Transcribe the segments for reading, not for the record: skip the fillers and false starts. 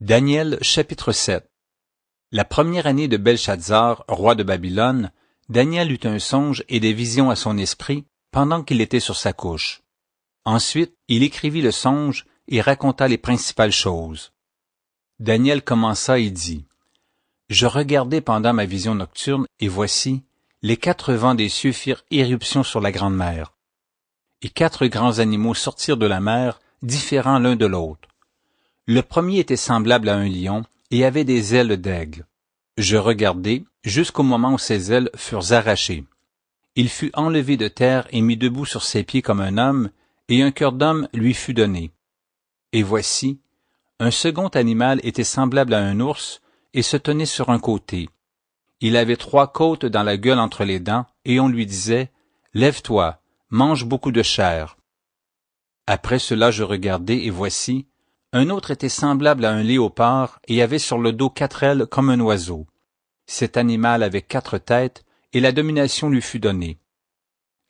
Daniel chapitre 7. La première année de Belshazzar, roi de Babylone, Daniel eut un songe et des visions à son esprit pendant qu'il était sur sa couche. Ensuite, il écrivit le songe et raconta les principales choses. Daniel commença et dit, « Je regardai pendant ma vision nocturne, et voici, les 4 vents des cieux firent éruption sur la grande mer. Et 4 grands animaux sortirent de la mer, différents l'un de l'autre. Le premier était semblable à un lion et avait des ailes d'aigle. Je regardai jusqu'au moment où ses ailes furent arrachées. Il fut enlevé de terre et mis debout sur ses pieds comme un homme, et un cœur d'homme lui fut donné. Et voici, un second animal était semblable à un ours et se tenait sur un côté. Il avait 3 côtes dans la gueule entre les dents, et on lui disait, « Lève-toi, mange beaucoup de chair. » Après cela je regardai, et voici, un autre était semblable à un léopard et avait sur le dos 4 ailes comme un oiseau. Cet animal avait 4 têtes, et la domination lui fut donnée.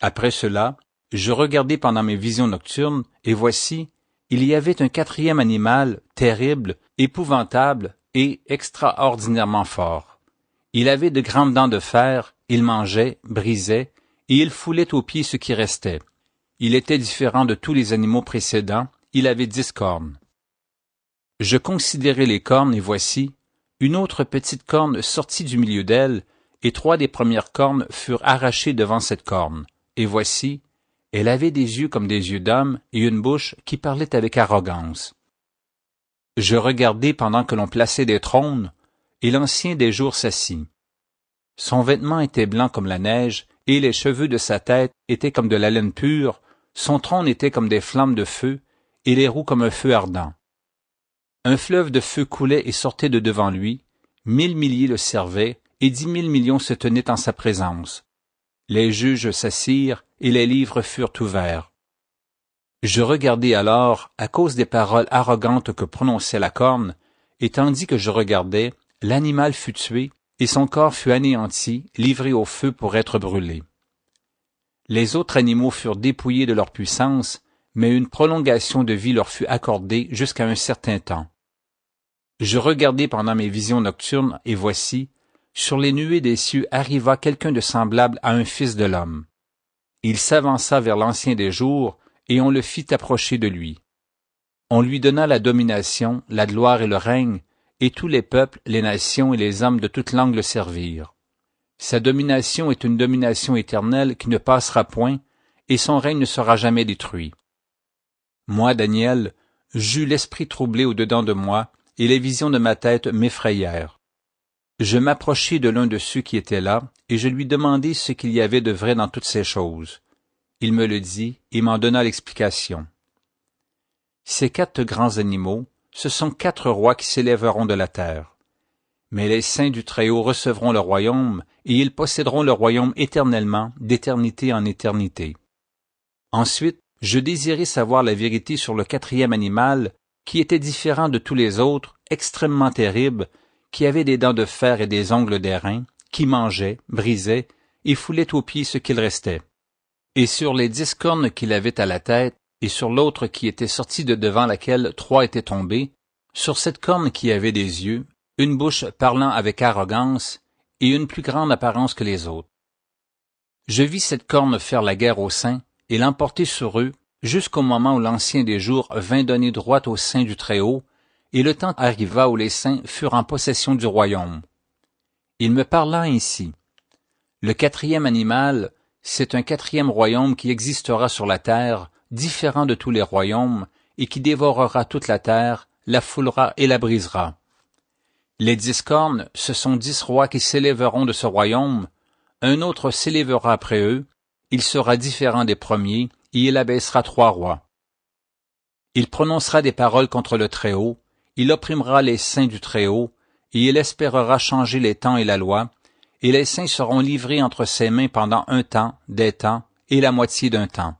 Après cela, je regardai pendant mes visions nocturnes, et voici, il y avait un 4e animal, terrible, épouvantable et extraordinairement fort. Il avait de grandes dents de fer, il mangeait, brisait, et il foulait aux pieds ce qui restait. Il était différent de tous les animaux précédents, il avait 10 cornes. Je considérai les cornes, et voici, une autre petite corne sortit du milieu d'elle, et 3 des premières cornes furent arrachées devant cette corne. Et voici, elle avait des yeux comme des yeux d'homme, et une bouche qui parlait avec arrogance. Je regardai pendant que l'on plaçait des trônes, et l'ancien des jours s'assit. Son vêtement était blanc comme la neige, et les cheveux de sa tête étaient comme de la laine pure, son trône était comme des flammes de feu, et les roues comme un feu ardent. Un fleuve de feu coulait et sortait de devant lui, 1000 milliers le servaient, et 10 000 millions se tenaient en sa présence. Les juges s'assirent, et les livres furent ouverts. Je regardai alors, à cause des paroles arrogantes que prononçait la corne, et tandis que je regardais, l'animal fut tué, et son corps fut anéanti, livré au feu pour être brûlé. Les autres animaux furent dépouillés de leur puissance, mais une prolongation de vie leur fut accordée jusqu'à un certain temps. Je regardai pendant mes visions nocturnes, et voici, sur les nuées des cieux arriva quelqu'un de semblable à un fils de l'homme. Il s'avança vers l'ancien des jours, et on le fit approcher de lui. On lui donna la domination, la gloire et le règne, et tous les peuples, les nations et les hommes de toute langue le servirent. Sa domination est une domination éternelle qui ne passera point, et son règne ne sera jamais détruit. Moi, Daniel, j'eus l'esprit troublé au-dedans de moi, et les visions de ma tête m'effrayèrent. Je m'approchai de l'un de ceux qui étaient là, et je lui demandai ce qu'il y avait de vrai dans toutes ces choses. Il me le dit, et m'en donna l'explication. Ces 4 grands animaux, ce sont 4 rois qui s'élèveront de la terre. Mais les saints du Très-Haut recevront le royaume, et ils posséderont le royaume éternellement, d'éternité en éternité. Ensuite, je désirai savoir la vérité sur le 4e animal, qui était différent de tous les autres, extrêmement terrible, qui avait des dents de fer et des ongles d'airain, qui mangeait, brisait, et foulait aux pieds ce qu'il restait. Et sur les 10 cornes qu'il avait à la tête, et sur l'autre qui était sortie de devant laquelle 3 étaient tombés, sur cette corne qui avait des yeux, une bouche parlant avec arrogance, et une plus grande apparence que les autres. Je vis cette corne faire la guerre aux saints, et l'emporter sur eux, jusqu'au moment où l'ancien des jours vint donner droit aux saints du Très-Haut, et le temps arriva où les saints furent en possession du royaume. Il me parla ainsi. Le 4e animal, c'est un 4e royaume qui existera sur la terre, différent de tous les royaumes, et qui dévorera toute la terre, la foulera et la brisera. Les 10 cornes, ce sont 10 rois qui s'élèveront de ce royaume, un autre s'élèvera après eux, il sera différent des premiers, et il abaissera 3 rois. Il prononcera des paroles contre le Très-Haut, il opprimera les saints du Très-Haut, et il espérera changer les temps et la loi, et les saints seront livrés entre ses mains pendant un temps, des temps, et la moitié d'un temps.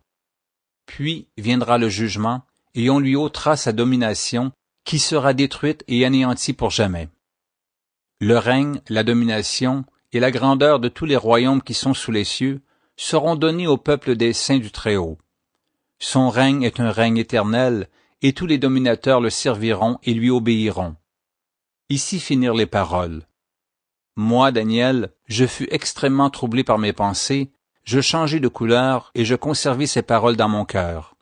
Puis viendra le jugement, et on lui ôtera sa domination, qui sera détruite et anéantie pour jamais. Le règne, la domination et la grandeur de tous les royaumes qui sont sous les cieux seront donnés au peuple des saints du Très-Haut. Son règne est un règne éternel, et tous les dominateurs le serviront et lui obéiront. Ici finirent les paroles. Moi, Daniel, je fus extrêmement troublé par mes pensées, je changeai de couleur et je conservis ces paroles dans mon cœur.